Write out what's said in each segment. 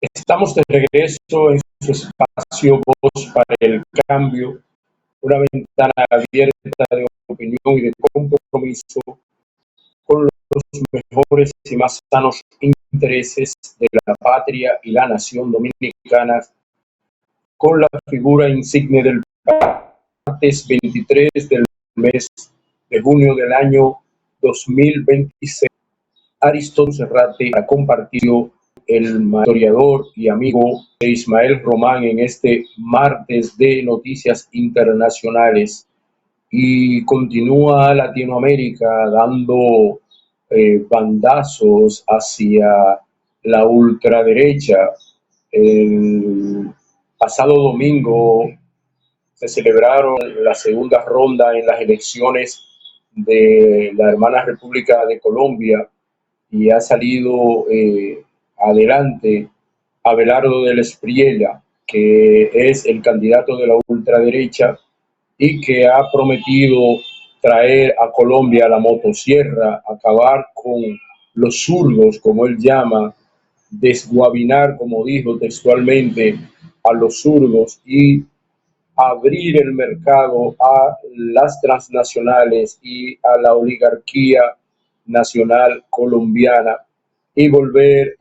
Estamos de regreso en su espacio Voz para el Cambio, una ventana abierta de opinión y de compromiso con los mejores y más sanos intereses de la patria y la nación dominicana, con la figura insigne del martes 23 del mes de junio del año 2026, Aristóteles Serrate, ha compartido el historiador y amigo de Ismael Román en este martes de noticias internacionales, y continúa Latinoamérica dando bandazos hacia la ultraderecha. El pasado domingo se celebraron la segunda ronda en las elecciones de la hermana República de Colombia y ha salido adelante Abelardo del Espriella, que es el candidato de la ultraderecha y que ha prometido traer a Colombia la motosierra, acabar con los zurdos, como él llama, desguabinar, como dijo textualmente, a los zurdos y abrir el mercado a las transnacionales y a la oligarquía nacional colombiana y volver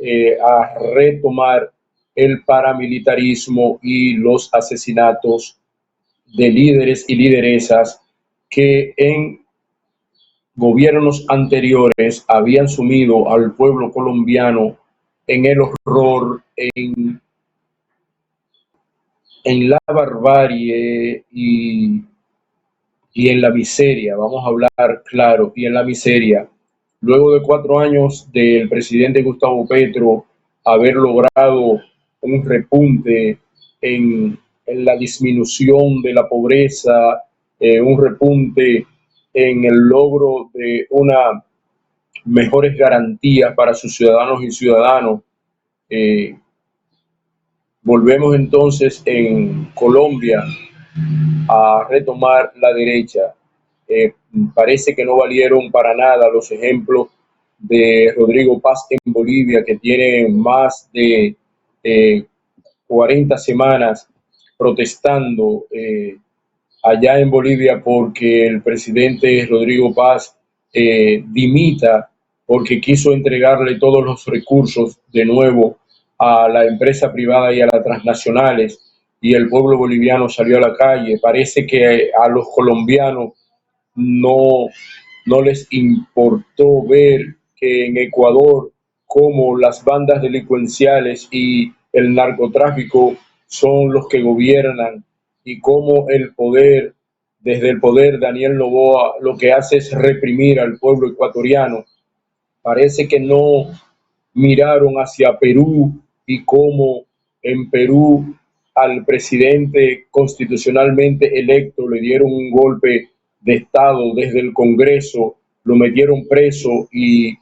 a retomar el paramilitarismo y los asesinatos de líderes y lideresas que en gobiernos anteriores habían sumido al pueblo colombiano en el horror, en la barbarie y en la miseria. Vamos a hablar claro, y en la miseria. Luego de 4 años del presidente Gustavo Petro haber logrado un repunte en la disminución de la pobreza, un repunte en el logro de unas mejores garantías para sus ciudadanos y ciudadanos, volvemos entonces en Colombia a retomar la derecha. Parece que no valieron para nada los ejemplos de Rodrigo Paz en Bolivia, que tiene más de 40 semanas protestando allá en Bolivia porque el presidente Rodrigo Paz dimita, porque quiso entregarle todos los recursos de nuevo a la empresa privada y a las transnacionales, y el pueblo boliviano salió a la calle. Parece que a los colombianos no les importó ver que en Ecuador, como las bandas delincuenciales y el narcotráfico son los que gobiernan, y cómo el poder, desde el poder Daniel Noboa, lo que hace es reprimir al pueblo ecuatoriano. Parece que no miraron hacia Perú y cómo en Perú al presidente constitucionalmente electo le dieron un golpe de Estado desde el Congreso, lo metieron preso y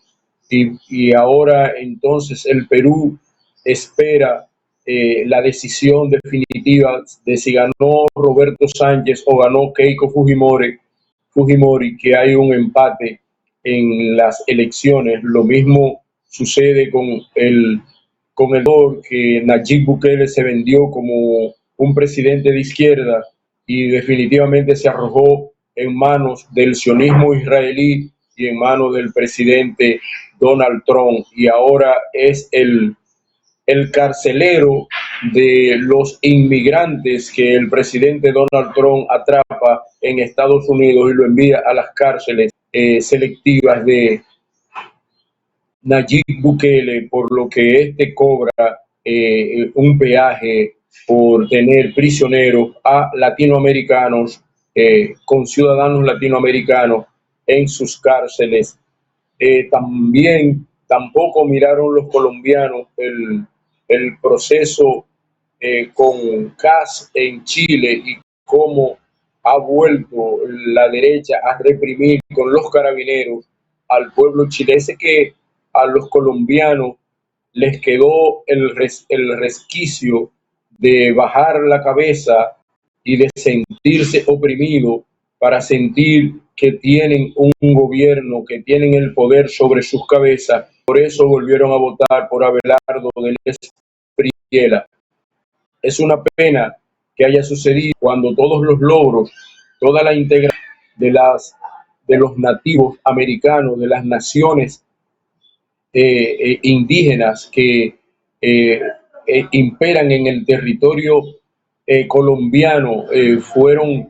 ahora entonces el Perú espera la decisión definitiva de si ganó Roberto Sánchez o ganó Keiko Fujimori, que hay un empate en las elecciones. Lo mismo sucede con el que Nayib Bukele se vendió como un presidente de izquierda y definitivamente se arrojó en manos del sionismo israelí y en manos del presidente Donald Trump, y ahora es el carcelero de los inmigrantes que el presidente Donald Trump atrapa en Estados Unidos y lo envía a las cárceles selectivas de Nayib Bukele, por lo que este cobra un peaje por tener prisioneros a latinoamericanos, con ciudadanos latinoamericanos en sus cárceles. Tampoco miraron los colombianos el proceso con CAS en Chile y cómo ha vuelto la derecha a reprimir con los carabineros al pueblo chileno, que a los colombianos les quedó el resquicio de bajar la cabeza y de sentirse oprimido para sentir que tienen un gobierno, que tienen el poder sobre sus cabezas. Por eso volvieron a votar por Abelardo del Espriella. Es una pena que haya sucedido cuando todos los logros, toda la integración de los nativos americanos, de las naciones indígenas que imperan en el territorio colombiano fueron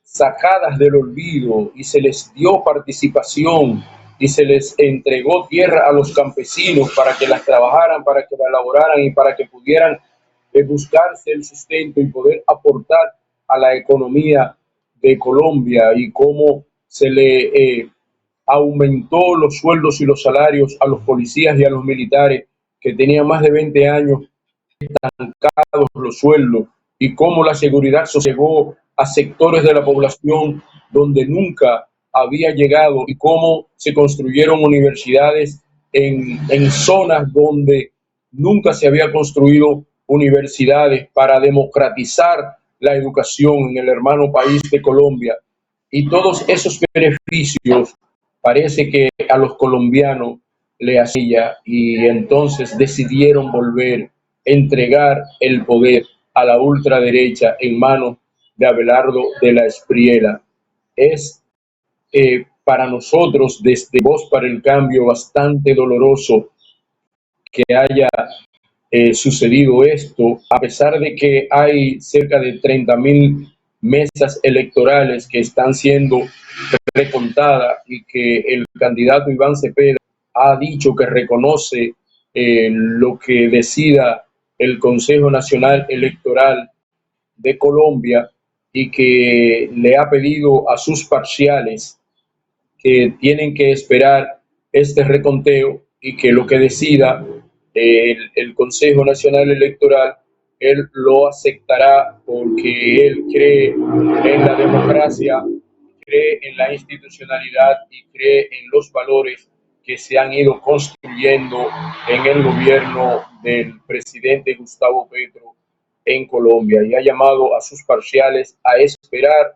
sacadas del olvido y se les dio participación y se les entregó tierra a los campesinos para que las trabajaran, para que la elaboraran y para que pudieran buscarse el sustento y poder aportar a la economía de Colombia, y cómo se le aumentó los sueldos y los salarios a los policías y a los militares que tenían más de 20 años estancados los sueldos, y cómo la seguridad llegó a sectores de la población donde nunca había llegado, y cómo se construyeron universidades en zonas donde nunca se había construido universidades para democratizar la educación en el hermano país de Colombia. Y todos esos beneficios parece que a los colombianos le hacía, y entonces decidieron volver a entregar el poder a la ultraderecha en manos de Abelardo de la Espriella. Es para nosotros desde Voz para el Cambio bastante doloroso que haya sucedido esto, a pesar de que hay cerca de 30.000 mesas electorales que están siendo recontadas y que el candidato Iván Cepeda ha dicho que reconoce lo que decida el Consejo Nacional Electoral de Colombia, y que le ha pedido a sus parciales que tienen que esperar este reconteo y que lo que decida el Consejo Nacional Electoral, él lo aceptará porque él cree en la democracia, cree en la institucionalidad y cree en los valores que se han ido construyendo en el gobierno del presidente Gustavo Petro en Colombia, y ha llamado a sus parciales a esperar,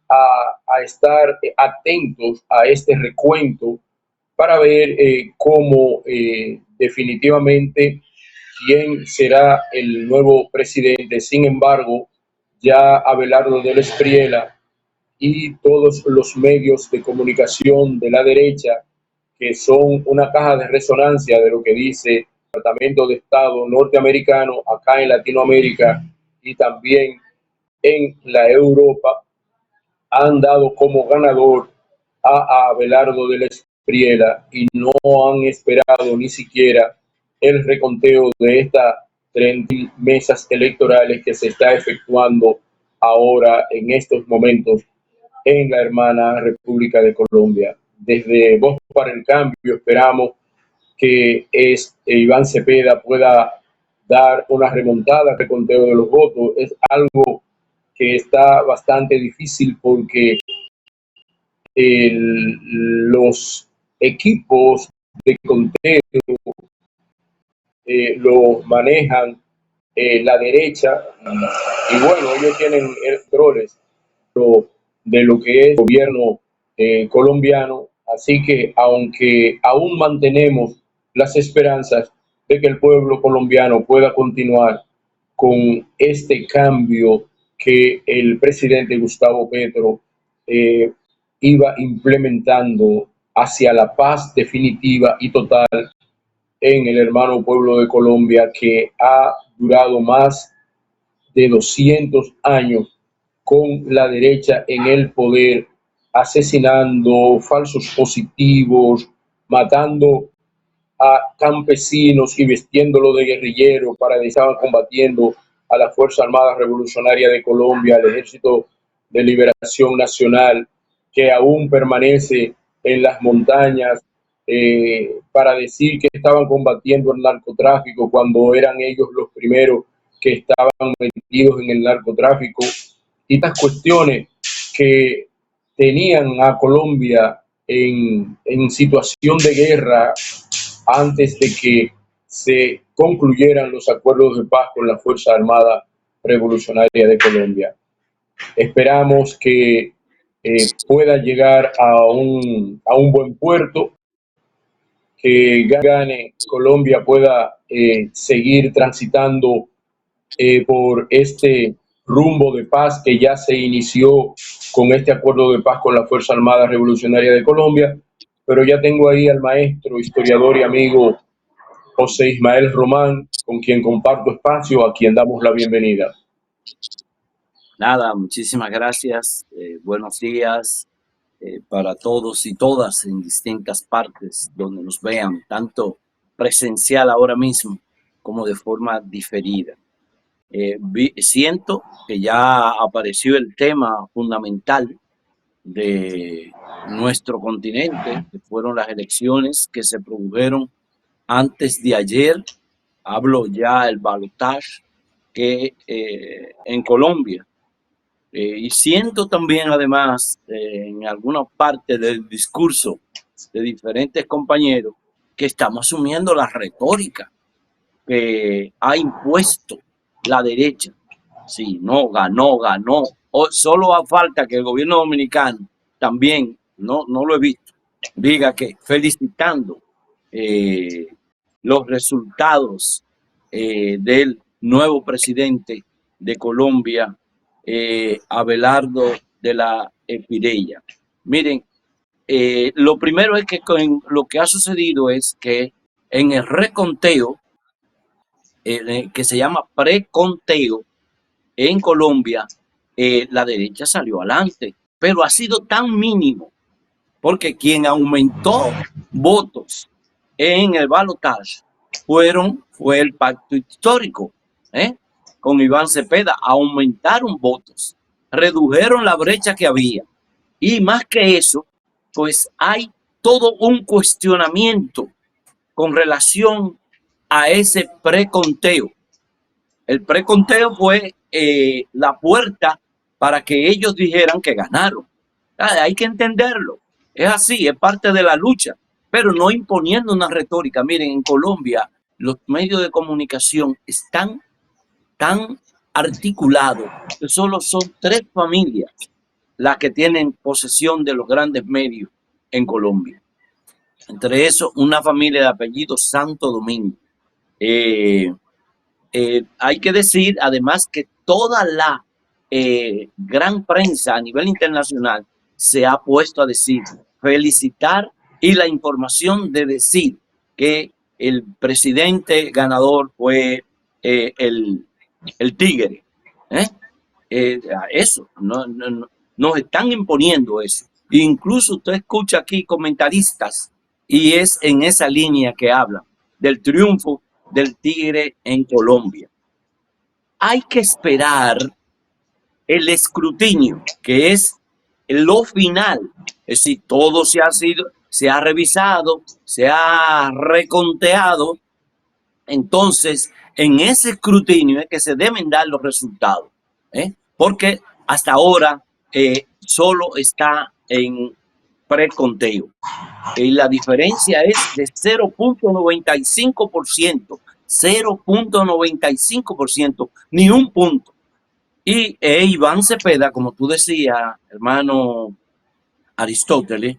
a estar atentos a este recuento para ver cómo definitivamente quién será el nuevo presidente. Sin embargo, ya Abelardo de la Espriella y todos los medios de comunicación de la derecha, que son una caja de resonancia de lo que dice el Departamento de Estado norteamericano acá en Latinoamérica y también en la Europa, han dado como ganador a Abelardo de la Espriella y no han esperado ni siquiera el reconteo de estas 30 mesas electorales que se está efectuando ahora en estos momentos en la hermana República de Colombia. Desde Voz para el Cambio esperamos que Iván Cepeda pueda dar una remontada al reconteo de los votos. Es algo que está bastante difícil porque los equipos de conteo los manejan la derecha, y bueno, ellos tienen controles de lo que es el gobierno colombiano, así que aunque aún mantenemos las esperanzas de que el pueblo colombiano pueda continuar con este cambio que el presidente Gustavo Petro eh, iba implementando hacia la paz definitiva y total en el hermano pueblo de Colombia, que ha durado más de 200 años con la derecha en el poder, asesinando falsos positivos, matando a campesinos y vistiéndolo de guerrillero para que estaban combatiendo a la Fuerza Armada Revolucionaria de Colombia, al Ejército de Liberación Nacional, que aún permanece en las montañas, para decir que estaban combatiendo el narcotráfico cuando eran ellos los primeros que estaban metidos en el narcotráfico, y estas cuestiones que tenían a Colombia en situación de guerra antes de que se concluyeran los acuerdos de paz con la Fuerza Armada Revolucionaria de Colombia. Esperamos que pueda llegar a un buen puerto, que gane Colombia pueda seguir transitando por este rumbo de paz que ya se inició con este acuerdo de paz con la Fuerza Armada Revolucionaria de Colombia. Pero ya tengo ahí al maestro, historiador y amigo José Ismael Román, con quien comparto espacio, a quien damos la bienvenida. Nada, muchísimas gracias. Buenos días para todos y todas en distintas partes donde nos vean, tanto presencial ahora mismo como de forma diferida. Siento que ya apareció el tema fundamental de nuestro continente, que fueron las elecciones que se produjeron antes de ayer. Hablo ya el balotaje que en Colombia. Y siento también, además, en alguna parte del discurso de diferentes compañeros, que estamos asumiendo la retórica que ha impuesto la derecha. Sí, no, ganó, ganó. O solo hace falta que el gobierno dominicano también, no lo he visto, diga que felicitando los resultados del nuevo presidente de Colombia, Abelardo de la Espriella. Miren, lo primero es que con lo que ha sucedido es que en el reconteo, que se llama preconteo en Colombia, la derecha salió adelante, pero ha sido tan mínimo, porque quien aumentó votos en el balotaje fue el pacto histórico, con Iván Cepeda. Aumentaron votos, redujeron la brecha que había, y más que eso, pues hay todo un cuestionamiento con relación a ese preconteo. El preconteo fue la puerta para que ellos dijeran que ganaron. Hay que entenderlo. Es así, es parte de la lucha, pero no imponiendo una retórica. Miren, en Colombia los medios de comunicación están tan articulados que solo son 3 familias las que tienen posesión de los grandes medios en Colombia. Entre eso, una familia de apellido Santo Domingo. Hay que decir, además, que toda la gran prensa a nivel internacional se ha puesto a decir, felicitar, y la información de decir que el presidente ganador fue el Tigre. Eso, nos están imponiendo eso. Incluso usted escucha aquí comentaristas y es en esa línea que hablan del triunfo del Tigre en Colombia. Hay que esperar el escrutinio, que es lo final. Es decir, todo se ha revisado, se ha reconteado. Entonces, en ese escrutinio es que se deben dar los resultados, porque hasta ahora solo está en preconteo. Y la diferencia es de 0.95%, 0.95%, ni un punto. Y Iván Cepeda, como tú decías, hermano Aristóteles,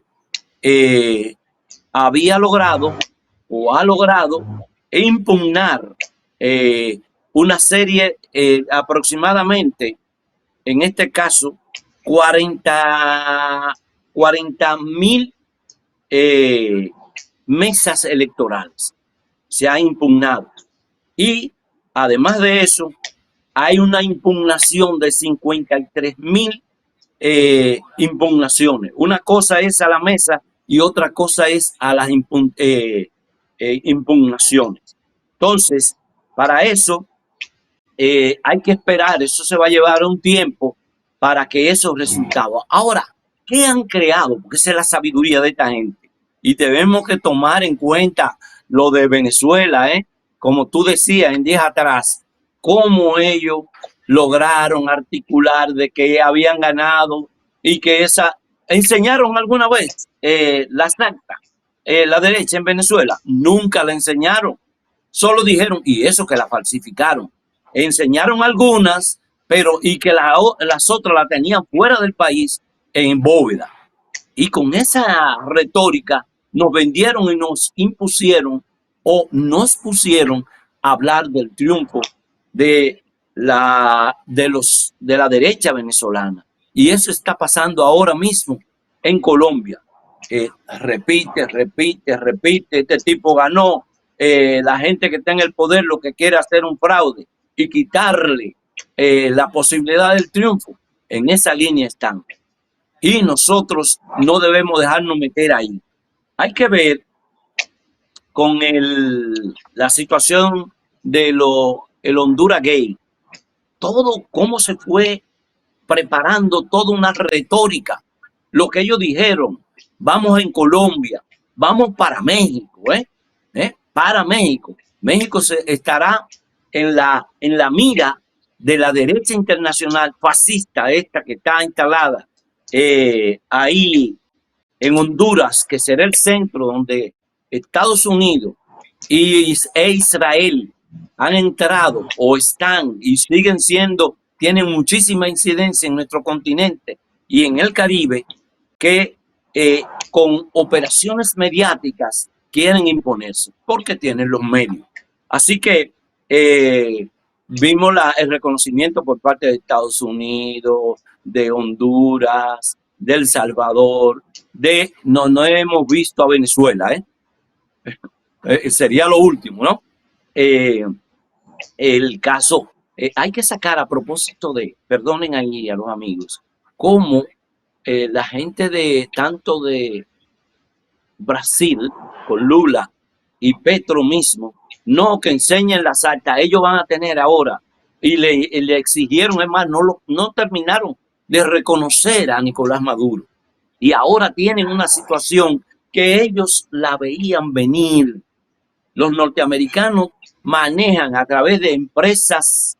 había logrado o ha logrado impugnar una serie aproximadamente, en este caso, 40.000 mesas electorales se ha impugnado, y además de eso hay una impugnación de 53.000 impugnaciones. Una cosa es a la mesa y otra cosa es a las impugnaciones. Entonces, para eso hay que esperar, eso se va a llevar un tiempo para que esos resultados. Ahora, ¿qué han creado? Porque esa es la sabiduría de esta gente. Y tenemos que tomar en cuenta lo de Venezuela, como tú decías en días atrás, cómo ellos lograron articular de que habían ganado y que enseñaron alguna vez las actas, la derecha en Venezuela. Nunca la enseñaron, solo dijeron, y eso que la falsificaron. Enseñaron algunas, pero y que las otras la tenían fuera del país en bóveda. Y con esa retórica nos vendieron y nos impusieron o nos pusieron a hablar del triunfo de la derecha venezolana. Y eso está pasando ahora mismo en Colombia. Repite, este tipo ganó. La gente que está en el poder lo que quiere hacer un fraude y quitarle la posibilidad del triunfo. En esa línea están. Y nosotros no debemos dejarnos meter ahí. Hay que ver con la situación de el Honduras Gay, todo cómo se fue preparando toda una retórica. Lo que ellos dijeron, vamos en Colombia, vamos para México, para México. México estará en la mira de la derecha internacional fascista, esta que está instalada ahí en Honduras, que será el centro donde Estados Unidos e Israel han entrado o están y siguen siendo, tienen muchísima incidencia en nuestro continente y en el Caribe, que con operaciones mediáticas quieren imponerse porque tienen los medios. Así que vimos el reconocimiento por parte de Estados Unidos, de Honduras, de El Salvador, no hemos visto a Venezuela, sería lo último, ¿no? El caso, hay que sacar a propósito perdonen ahí a los amigos, cómo la gente tanto de Brasil, con Lula y Petro mismo, no que enseñen las actas, ellos van a tener ahora, y le exigieron, es más, no terminaron de reconocer a Nicolás Maduro. Y ahora tienen una situación que ellos la veían venir. Los norteamericanos manejan a través de empresas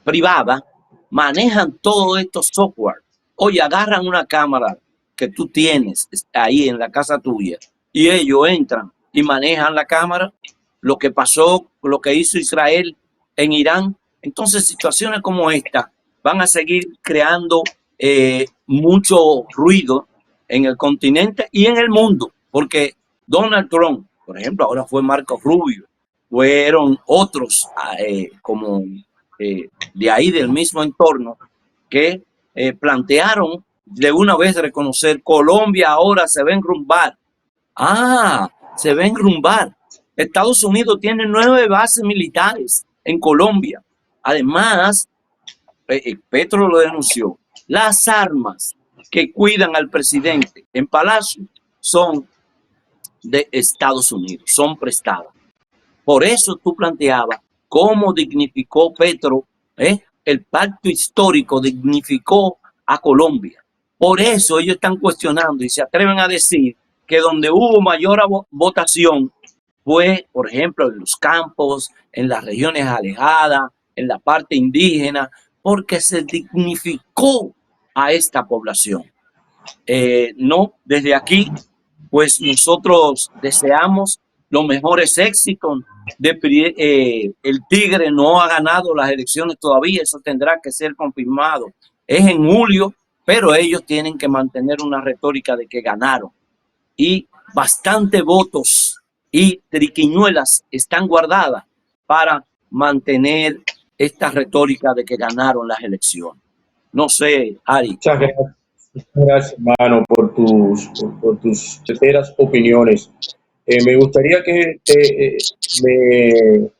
privadas, manejan todos estos software. Oye, agarran una cámara que tú tienes ahí en la casa tuya y ellos entran y manejan la cámara, lo que pasó, lo que hizo Israel en Irán. Entonces, situaciones como esta van a seguir creando mucho ruido en el continente y en el mundo, porque Donald Trump, por ejemplo, ahora fue Marco Rubio, fueron otros como de ahí del mismo entorno que plantearon de una vez reconocer Colombia ahora se va a enrumbar. Se va a enrumbar. Estados Unidos tiene 9 bases militares en Colombia. Además, Petro lo denunció, las armas que cuidan al presidente en Palacio son de Estados Unidos, son prestadas. Por eso tú planteabas cómo dignificó Petro, el pacto histórico dignificó a Colombia. Por eso ellos están cuestionando y se atreven a decir que donde hubo mayor votación fue, por ejemplo, en los campos, en las regiones alejadas, en la parte indígena, porque se dignificó a esta población. No, desde aquí, pues nosotros deseamos los mejores éxitos. El Tigre no ha ganado las elecciones todavía, eso tendrá que ser confirmado. Es en julio, pero ellos tienen que mantener una retórica de que ganaron. Y bastante votos y triquiñuelas están guardadas para mantener esta retórica de que ganaron las elecciones. No sé, Ari. Muchas gracias, hermano, por tus sinceras opiniones. Me gustaría que me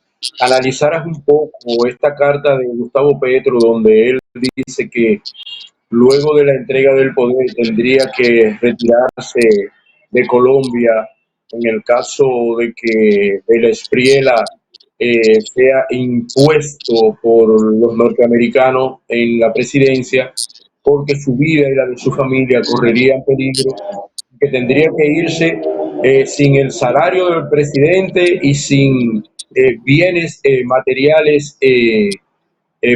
analizaras un poco esta carta de Gustavo Petro, donde él dice que luego de la entrega del poder tendría que retirarse de Colombia en el caso de que el Espriella sea impuesto por los norteamericanos en la presidencia, porque su vida y la de su familia correrían peligro, que tendría que irse sin el salario del presidente y sin bienes materiales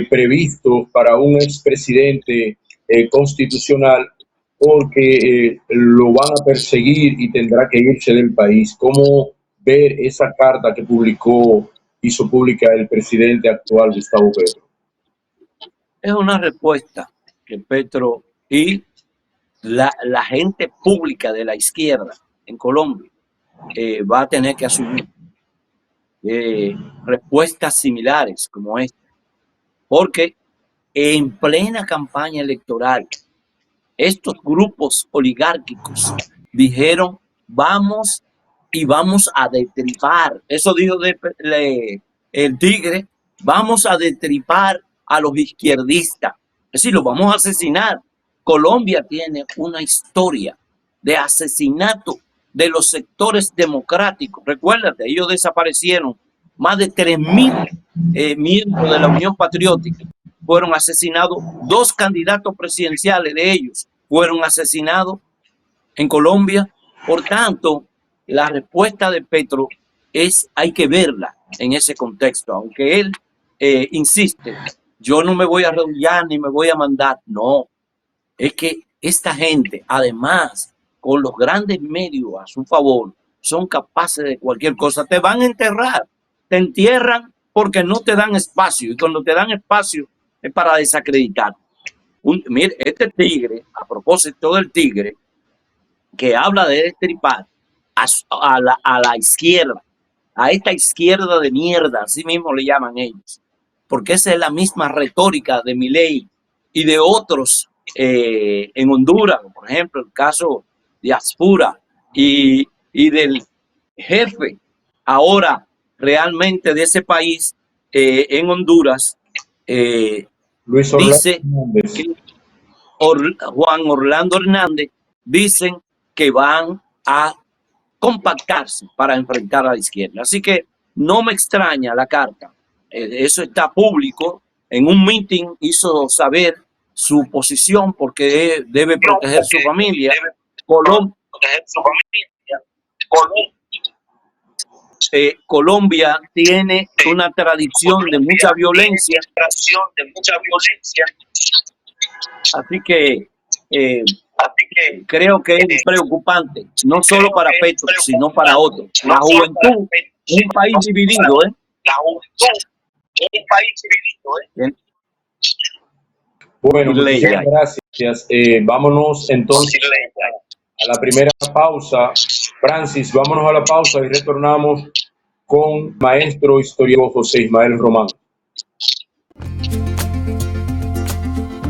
previstos para un expresidente constitucional, porque lo van a perseguir y tendrá que irse del país. ¿Cómo ver esa carta que hizo pública el presidente actual, Gustavo Petro? Es una respuesta que Petro, y la gente pública de la izquierda en Colombia va a tener que asumir respuestas similares como esta, porque en plena campaña electoral, estos grupos oligárquicos dijeron, vamos a destripar, eso dijo el Tigre, vamos a destripar a los izquierdistas, es decir, los vamos a asesinar. Colombia tiene una historia de asesinato de los sectores democráticos. Recuérdate, ellos desaparecieron. Más de 3.000 miembros de la Unión Patriótica fueron asesinados. 2 candidatos presidenciales de ellos fueron asesinados en Colombia. Por tanto, la respuesta de Petro hay que verla en ese contexto. Aunque él insiste, yo no me voy a arrodillar ni me voy a mandar. No, es que esta gente, además, con los grandes medios a su favor, son capaces de cualquier cosa. Te van a enterrar, te entierran porque no te dan espacio. Y cuando te dan espacio es para desacreditar. Mire, este tigre, a propósito del tigre, que habla de destripar a la izquierda, a esta izquierda de mierda, así mismo le llaman ellos, porque esa es la misma retórica de Milei y de otros en Honduras, por ejemplo, el caso de Aspura y del jefe ahora realmente de ese país en Honduras, Luis dice Hernández. que Juan Orlando Hernández dicen que van a compactarse para enfrentar a la izquierda. Así que no me extraña la carta. Eso está público. En un meeting hizo saber su posición porque debe proteger su familia. Colombia tiene una tradición de mucha violencia. Así que creo que es preocupante, no solo para Petro, sino para otros. La juventud es un país dividido, Bueno, muchísimas gracias. Vámonos entonces a la primera pausa. Francis, vámonos a la pausa y retornamos con maestro historiador José Ismael Román.